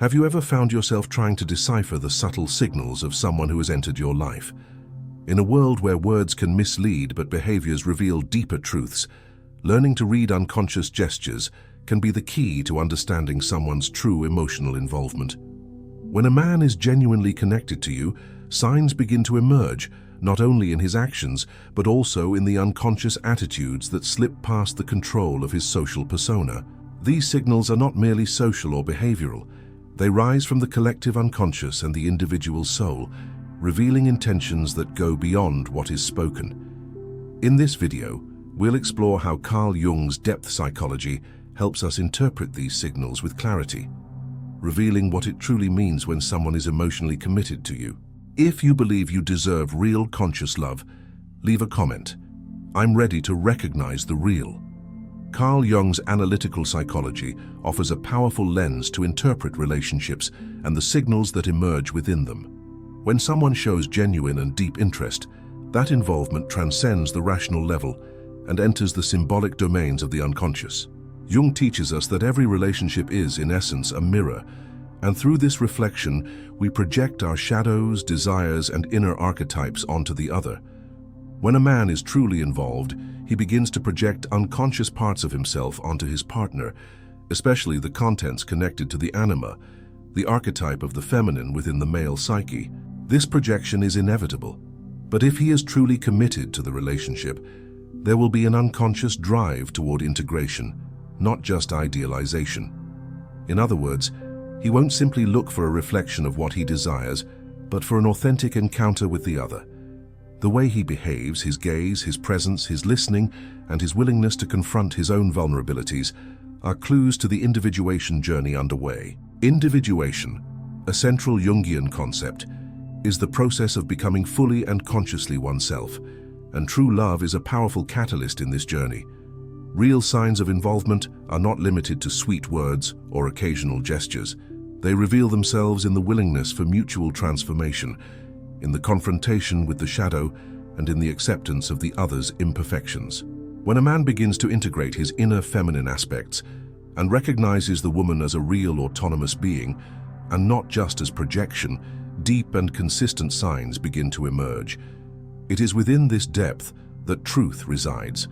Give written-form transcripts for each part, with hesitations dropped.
Have you ever found yourself trying to decipher the subtle signals of someone who has entered your life? In a world where words can mislead but behaviors reveal deeper truths, learning to read unconscious gestures can be the key to understanding someone's true emotional involvement. When a man is genuinely connected to you, signs begin to emerge, not only in his actions, but also in the unconscious attitudes that slip past the control of his social persona. These signals are not merely social or behavioral. They rise from the collective unconscious and the individual soul, revealing intentions that go beyond what is spoken. In this video, we'll explore how Carl Jung's depth psychology helps us interpret these signals with clarity, revealing what it truly means when someone is emotionally committed to you. If you believe you deserve real conscious love, leave a comment. I'm ready to recognize the real. Carl Jung's analytical psychology offers a powerful lens to interpret relationships and the signals that emerge within them. When someone shows genuine and deep interest, that involvement transcends the rational level and enters the symbolic domains of the unconscious. Jung teaches us that every relationship is, in essence, a mirror, and through this reflection, we project our shadows, desires, and inner archetypes onto the other. When a man is truly involved, he begins to project unconscious parts of himself onto his partner, especially the contents connected to the anima, the archetype of the feminine within the male psyche. This projection is inevitable, but if he is truly committed to the relationship, there will be an unconscious drive toward integration, not just idealization. In other words, he won't simply look for a reflection of what he desires, but for an authentic encounter with the other. The way he behaves, his gaze, his presence, his listening, and his willingness to confront his own vulnerabilities are clues to the individuation journey underway. Individuation, a central Jungian concept, is the process of becoming fully and consciously oneself, and true love is a powerful catalyst in this journey. Real signs of involvement are not limited to sweet words or occasional gestures. They reveal themselves in the willingness for mutual transformation, in the confrontation with the shadow, and in the acceptance of the other's imperfections. When a man begins to integrate his inner feminine aspects and recognizes the woman as a real autonomous being, and not just as projection, deep and consistent signs begin to emerge. It is within this depth that truth resides,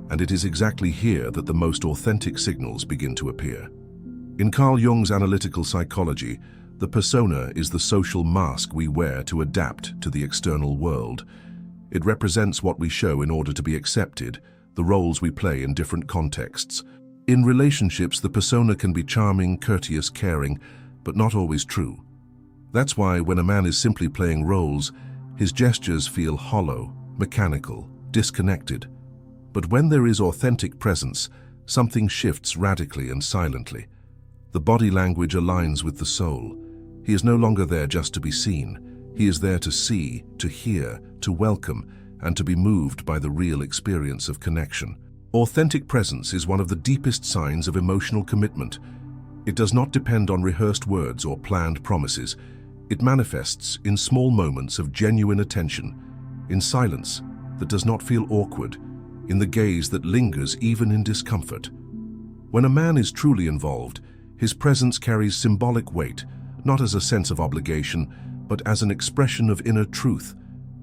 and it is exactly here that the most authentic signals begin to appear. In Carl Jung's analytical psychology, the persona is the social mask we wear to adapt to the external world. It represents what we show in order to be accepted, the roles we play in different contexts. In relationships, the persona can be charming, courteous, caring, but not always true. That's why when a man is simply playing roles, his gestures feel hollow, mechanical, disconnected. But when there is authentic presence, something shifts radically and silently. The body language aligns with the soul. He is no longer there just to be seen. He is there to see, to hear, to welcome, and to be moved by the real experience of connection. Authentic presence is one of the deepest signs of emotional commitment. It does not depend on rehearsed words or planned promises. It manifests in small moments of genuine attention, in silence that does not feel awkward, in the gaze that lingers even in discomfort. When a man is truly involved, his presence carries symbolic weight, not as a sense of obligation, but as an expression of inner truth.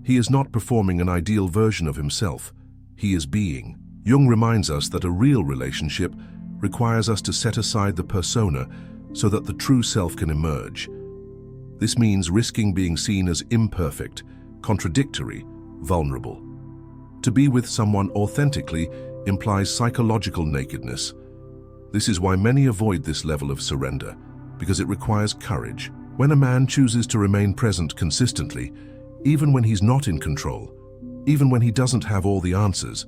He is not performing an ideal version of himself. He is being. Jung reminds us that a real relationship requires us to set aside the persona so that the true self can emerge. This means risking being seen as imperfect, contradictory, vulnerable. To be with someone authentically implies psychological nakedness. This is why many avoid this level of surrender, because it requires courage. When a man chooses to remain present consistently, even when he's not in control, even when he doesn't have all the answers,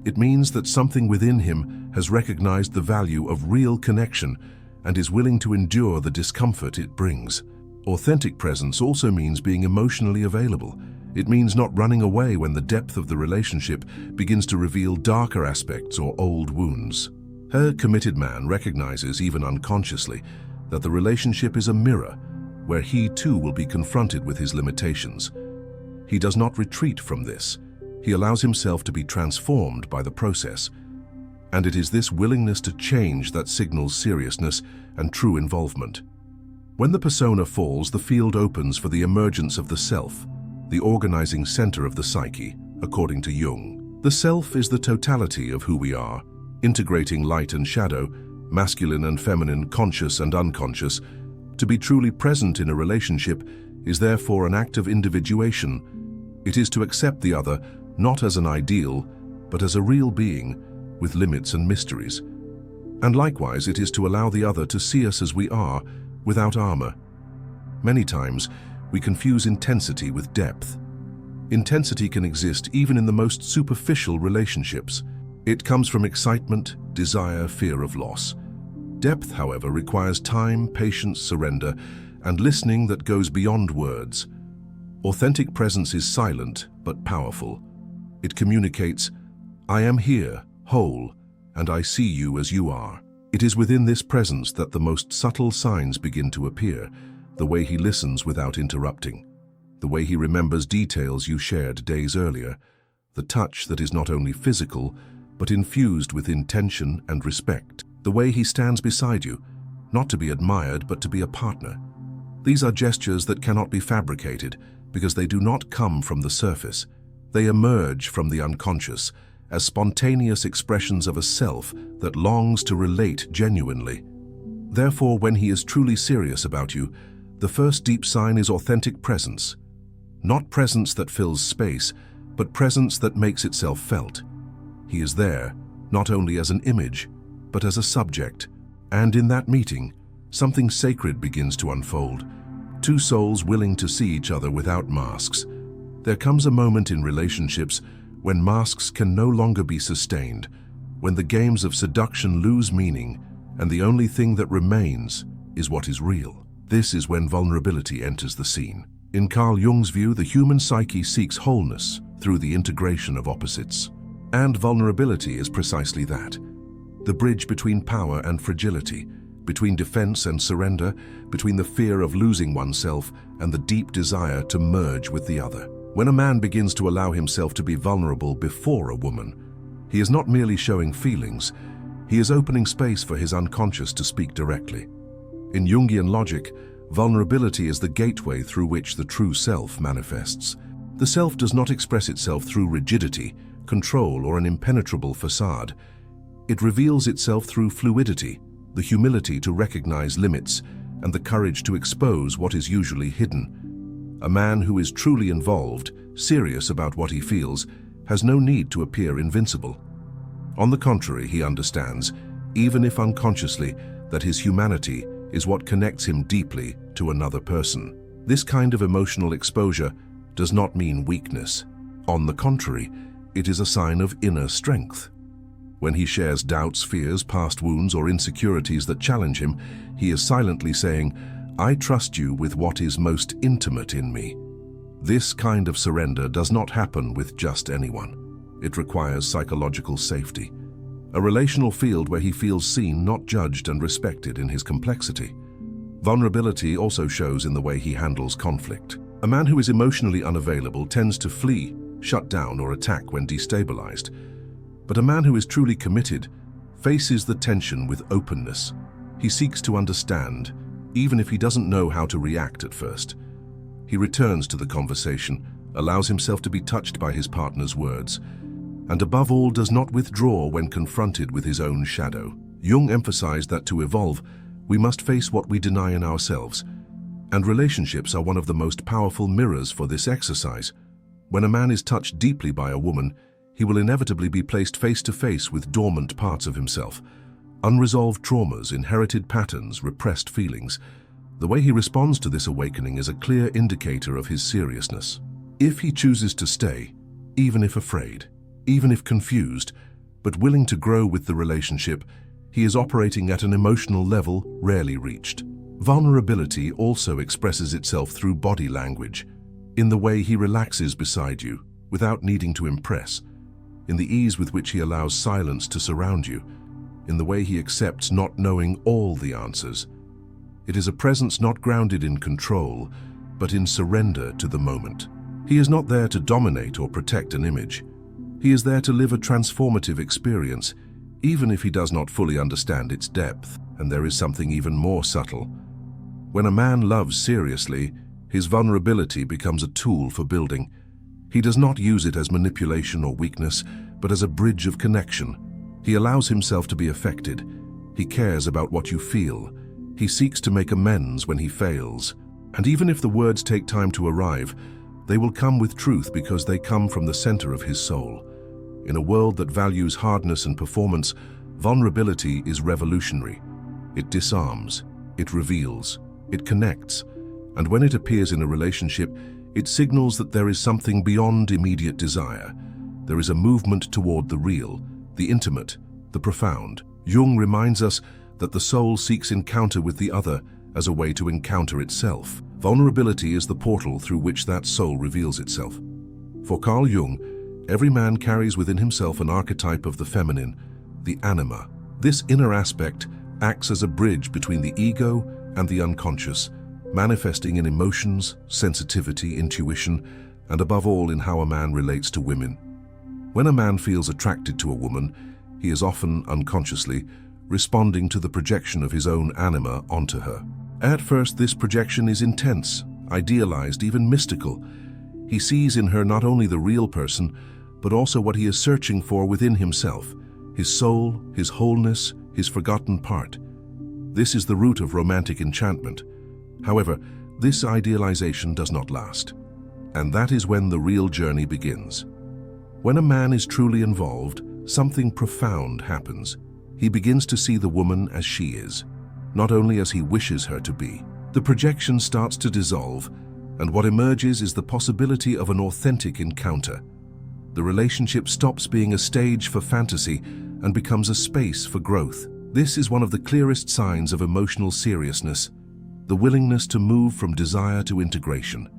it means that something within him has recognized the value of real connection and is willing to endure the discomfort it brings. Authentic presence also means being emotionally available. It means not running away when the depth of the relationship begins to reveal darker aspects or old wounds. A committed man recognizes, even unconsciously, that the relationship is a mirror where he too will be confronted with his limitations. He does not retreat from this. He allows himself to be transformed by the process. And it is this willingness to change that signals seriousness and true involvement. When the persona falls, the field opens for the emergence of the self, the organizing center of the psyche, according to Jung. The self is the totality of who we are, integrating light and shadow, masculine and feminine, conscious and unconscious. To be truly present in a relationship is therefore an act of individuation. It is to accept the other not as an ideal, but as a real being with limits and mysteries. And likewise, it is to allow the other to see us as we are, without armor. Many times, we confuse intensity with depth. Intensity can exist even in the most superficial relationships. It comes from excitement, desire, fear of loss. Depth, however, requires time, patience, surrender, and listening that goes beyond words. Authentic presence is silent but powerful. It communicates, "I am here, whole, and I see you as you are." It is within this presence that the most subtle signs begin to appear, the way he listens without interrupting, the way he remembers details you shared days earlier, the touch that is not only physical, but infused with intention and respect, the way he stands beside you, not to be admired but to be a partner. These are gestures that cannot be fabricated because they do not come from the surface. They emerge from the unconscious as spontaneous expressions of a self that longs to relate genuinely. Therefore, when he is truly serious about you, the first deep sign is authentic presence. Not presence that fills space, but presence that makes itself felt. He is there, not only as an image, but as a subject. And in that meeting, something sacred begins to unfold. Two souls willing to see each other without masks. There comes a moment in relationships when masks can no longer be sustained, when the games of seduction lose meaning, and the only thing that remains is what is real. This is when vulnerability enters the scene. In Carl Jung's view, the human psyche seeks wholeness through the integration of opposites. And vulnerability is precisely that. The bridge between power and fragility, between defense and surrender, between the fear of losing oneself and the deep desire to merge with the other. When a man begins to allow himself to be vulnerable before a woman, he is not merely showing feelings, he is opening space for his unconscious to speak directly. In Jungian logic, vulnerability is the gateway through which the true self manifests. The self does not express itself through rigidity, control, or an impenetrable facade. It reveals itself through fluidity, the humility to recognize limits, and the courage to expose what is usually hidden. A man who is truly involved, serious about what he feels, has no need to appear invincible. On the contrary, he understands, even if unconsciously, that his humanity is what connects him deeply to another person. This kind of emotional exposure does not mean weakness. On the contrary, it is a sign of inner strength. When he shares doubts, fears, past wounds, or insecurities that challenge him, he is silently saying, "I trust you with what is most intimate in me." This kind of surrender does not happen with just anyone. It requires psychological safety, a relational field where he feels seen, not judged, and respected in his complexity. Vulnerability also shows in the way he handles conflict. A man who is emotionally unavailable tends to flee, shut down, or attack when destabilized. But a man who is truly committed faces the tension with openness. He seeks to understand, even if he doesn't know how to react at first. He returns to the conversation, allows himself to be touched by his partner's words, and above all does not withdraw when confronted with his own shadow. Jung emphasized that to evolve, we must face what we deny in ourselves, and relationships are one of the most powerful mirrors for this exercise. When a man is touched deeply by a woman, he will inevitably be placed face to face with dormant parts of himself, unresolved traumas, inherited patterns, repressed feelings. The way he responds to this awakening is a clear indicator of his seriousness. If he chooses to stay, even if afraid, even if confused, but willing to grow with the relationship, he is operating at an emotional level rarely reached. Vulnerability also expresses itself through body language, in the way he relaxes beside you, without needing to impress, in the ease with which he allows silence to surround you, in the way he accepts not knowing all the answers. It is a presence not grounded in control, but in surrender to the moment. He is not there to dominate or protect an image. He is there to live a transformative experience, even if he does not fully understand its depth. And there is something even more subtle. When a man loves seriously, his vulnerability becomes a tool for building. He does not use it as manipulation or weakness, but as a bridge of connection. He allows himself to be affected. He cares about what you feel. He seeks to make amends when he fails. And even if the words take time to arrive, they will come with truth because they come from the center of his soul. In a world that values hardness and performance, vulnerability is revolutionary. It disarms, it reveals, it connects, and when it appears in a relationship, it signals that there is something beyond immediate desire. There is a movement toward the real, the intimate, the profound. Jung reminds us that the soul seeks encounter with the other as a way to encounter itself. Vulnerability is the portal through which that soul reveals itself. For Carl Jung, every man carries within himself an archetype of the feminine, the anima. This inner aspect acts as a bridge between the ego and the unconscious, manifesting in emotions, sensitivity, intuition, and above all in how a man relates to women. When a man feels attracted to a woman, he is often unconsciously responding to the projection of his own anima onto her. At first, this projection is intense, idealized, even mystical. He sees in her not only the real person, but also what he is searching for within himself, his soul, his wholeness, his forgotten part. This is the root of romantic enchantment. However, this idealization does not last. And that is when the real journey begins. When a man is truly involved, something profound happens. He begins to see the woman as she is, not only as he wishes her to be. The projection starts to dissolve, and what emerges is the possibility of an authentic encounter. The relationship stops being a stage for fantasy and becomes a space for growth. This is one of the clearest signs of emotional seriousness, the willingness to move from desire to integration.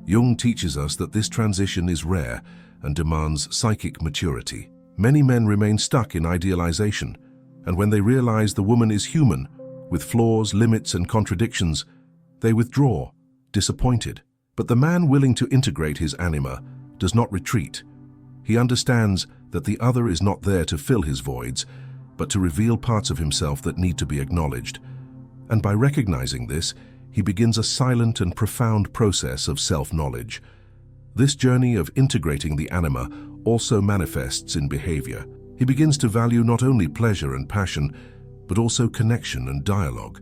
Jung teaches us that this transition is rare and demands psychic maturity. Many men remain stuck in idealization, and when they realize the woman is human, with flaws, limits, and contradictions, they withdraw, disappointed. But the man willing to integrate his anima does not retreat. He understands that the other is not there to fill his voids, but to reveal parts of himself that need to be acknowledged. And by recognizing this, he begins a silent and profound process of self-knowledge. This journey of integrating the anima also manifests in behavior. He begins to value not only pleasure and passion, but also connection and dialogue.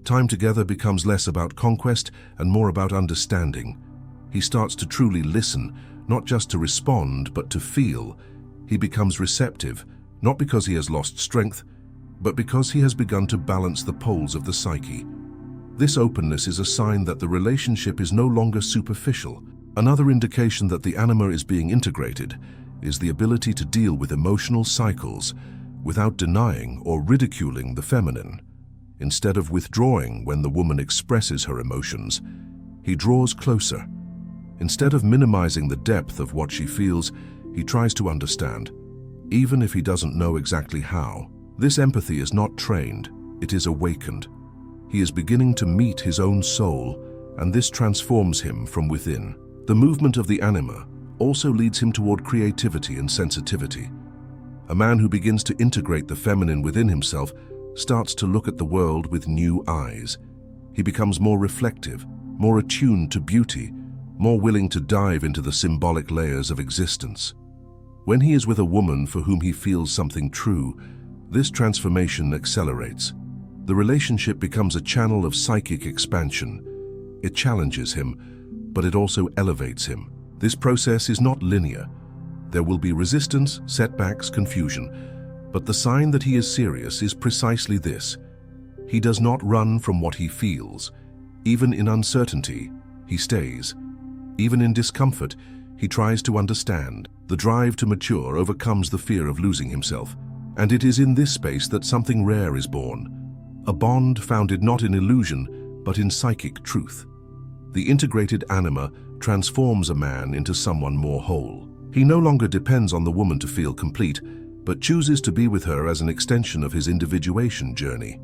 Time together becomes less about conquest and more about understanding. He starts to truly listen, not just to respond, but to feel. He becomes receptive, not because he has lost strength, but because he has begun to balance the poles of the psyche. This openness is a sign that the relationship is no longer superficial. Another indication that the anima is being integrated is the ability to deal with emotional cycles without denying or ridiculing the feminine. Instead of withdrawing when the woman expresses her emotions, he draws closer. Instead of minimizing the depth of what she feels, he tries to understand, even if he doesn't know exactly how. This empathy is not trained, it is awakened. He is beginning to meet his own soul, and this transforms him from within. The movement of the anima also leads him toward creativity and sensitivity. A man who begins to integrate the feminine within himself starts to look at the world with new eyes. He becomes more reflective, more attuned to beauty, more willing to dive into the symbolic layers of existence. When he is with a woman for whom he feels something true, this transformation accelerates. The relationship becomes a channel of psychic expansion. It challenges him, but it also elevates him. This process is not linear. There will be resistance, setbacks, confusion, but the sign that he is serious is precisely this. He does not run from what he feels. Even in uncertainty, he stays. Even in discomfort, he tries to understand. The drive to mature overcomes the fear of losing himself. And it is in this space that something rare is born. A bond founded not in illusion, but in psychic truth. The integrated anima transforms a man into someone more whole. He no longer depends on the woman to feel complete, but chooses to be with her as an extension of his individuation journey.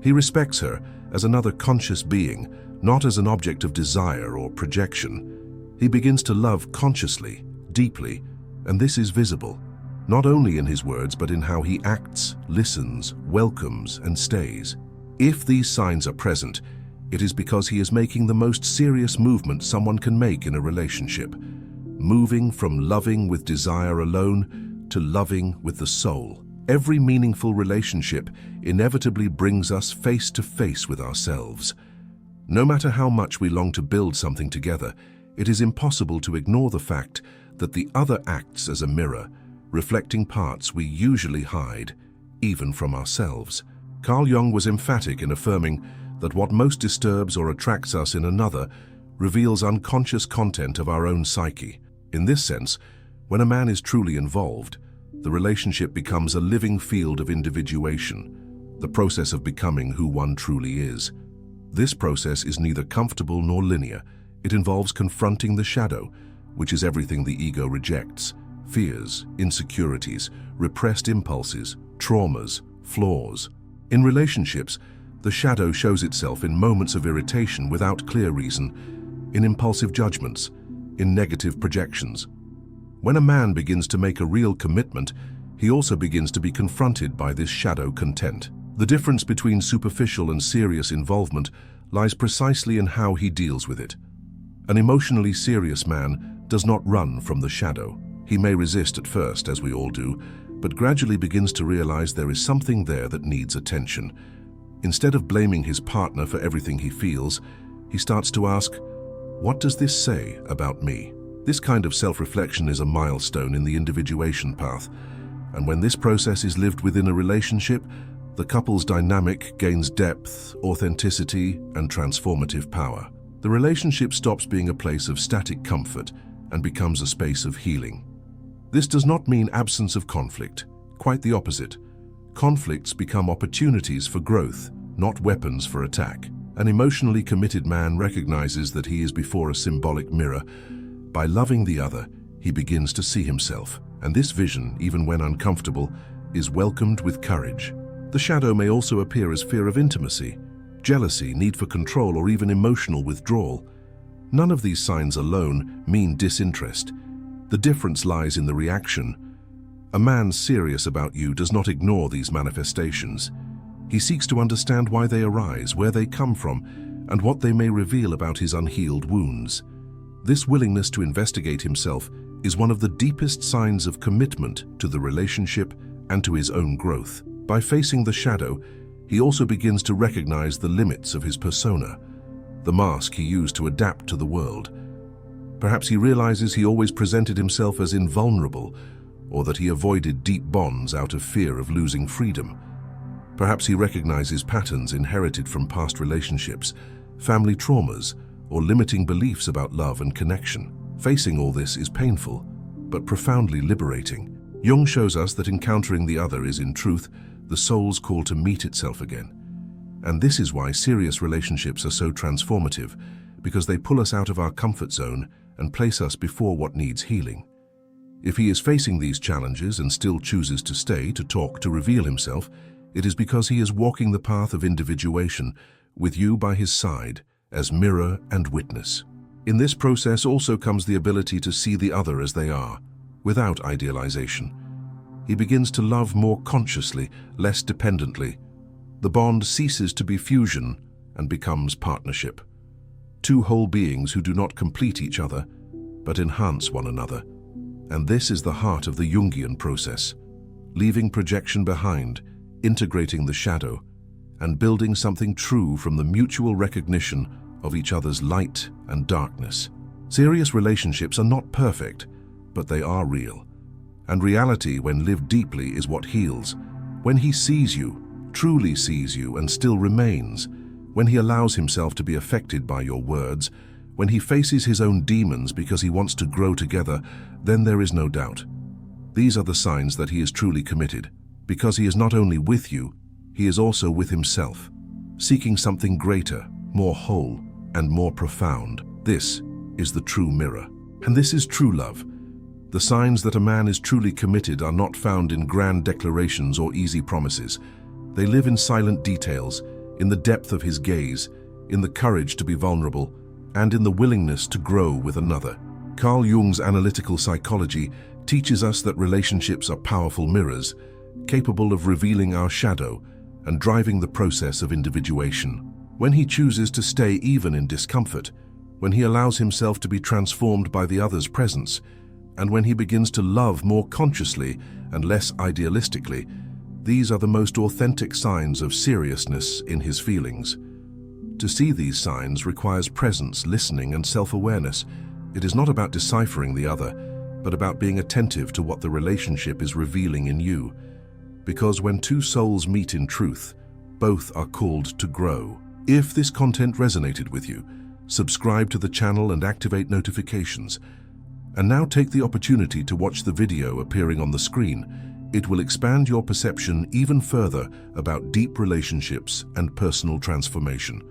He respects her as another conscious being, not as an object of desire or projection. He begins to love consciously, deeply, and this is visible, not only in his words, but in how he acts, listens, welcomes, and stays. If these signs are present, It is because he is making the most serious movement someone can make in a relationship, moving from loving with desire alone to loving with the soul. Every meaningful relationship inevitably brings us face to face with ourselves. No matter how much we long to build something together, it is impossible to ignore the fact that the other acts as a mirror, reflecting parts we usually hide, even from ourselves. Carl Jung was emphatic in affirming that what most disturbs or attracts us in another reveals unconscious content of our own psyche. In this sense, when a man is truly involved, the relationship becomes a living field of individuation, the process of becoming who one truly is. This process is neither comfortable nor linear. It involves confronting the shadow, which is everything the ego rejects: fears, insecurities, repressed impulses, traumas, flaws. In relationships, the shadow shows itself in moments of irritation without clear reason, in impulsive judgments, in negative projections. When a man begins to make a real commitment, he also begins to be confronted by this shadow content. The difference between superficial and serious involvement lies precisely in how he deals with it. An emotionally serious man does not run from the shadow. He may resist at first, as we all do, but gradually begins to realize there is something there that needs attention. Instead of blaming his partner for everything he feels, he starts to ask, "What does this say about me?" This kind of self-reflection is a milestone in the individuation path, and when this process is lived within a relationship, the couple's dynamic gains depth, authenticity, and transformative power. The relationship stops being a place of static comfort and becomes a space of healing. This does not mean absence of conflict, quite the opposite. Conflicts become opportunities for growth, not weapons for attack. An emotionally committed man recognizes that he is before a symbolic mirror. By loving the other, he begins to see himself, and this vision, even when uncomfortable, is welcomed with courage. The shadow may also appear as fear of intimacy, jealousy, need for control, or even emotional withdrawal. None of these signs alone mean disinterest. The difference lies in the reaction. A man serious about you does not ignore these manifestations. He seeks to understand why they arise, where they come from, and what they may reveal about his unhealed wounds. This willingness to investigate himself is one of the deepest signs of commitment to the relationship and to his own growth. By facing the shadow, he also begins to recognize the limits of his persona, the mask he used to adapt to the world. Perhaps he realizes he always presented himself as invulnerable, or that he avoided deep bonds out of fear of losing freedom. Perhaps he recognizes patterns inherited from past relationships, family traumas, or limiting beliefs about love and connection. Facing all this is painful, but profoundly liberating. Jung shows us that encountering the other is, in truth, the soul's call to meet itself again. And this is why serious relationships are so transformative, because they pull us out of our comfort zone and place us before what needs healing. If he is facing these challenges and still chooses to stay, to talk, to reveal himself, it is because he is walking the path of individuation, with you by his side, as mirror and witness. In this process also comes the ability to see the other as they are, without idealization. He begins to love more consciously, less dependently. The bond ceases to be fusion and becomes partnership. Two whole beings who do not complete each other, but enhance one another. And this is the heart of the Jungian process, leaving projection behind, integrating the shadow, and building something true from the mutual recognition of each other's light and darkness. Serious relationships are not perfect, but they are real. And reality, when lived deeply, is what heals. When he sees you, truly sees you, and still remains, when he allows himself to be affected by your words, when he faces his own demons because he wants to grow together, then there is no doubt. These are the signs that he is truly committed, because he is not only with you, he is also with himself, seeking something greater, more whole, and more profound. This is the true mirror. And this is true love. The signs that a man is truly committed are not found in grand declarations or easy promises. They live in silent details, in the depth of his gaze, in the courage to be vulnerable, and in the willingness to grow with another. Carl Jung's analytical psychology teaches us that relationships are powerful mirrors, capable of revealing our shadow and driving the process of individuation. when he chooses to stay even in discomfort, when he allows himself to be transformed by the other's presence, and when he begins to love more consciously and less idealistically, these are the most authentic signs of seriousness in his feelings. To see these signs requires presence, listening, and self-awareness. It is not about deciphering the other, but about being attentive to what the relationship is revealing in you. Because when two souls meet in truth, both are called to grow. If this content resonated with you, subscribe to the channel and activate notifications. And now take the opportunity to watch the video appearing on the screen. It will expand your perception even further about deep relationships and personal transformation.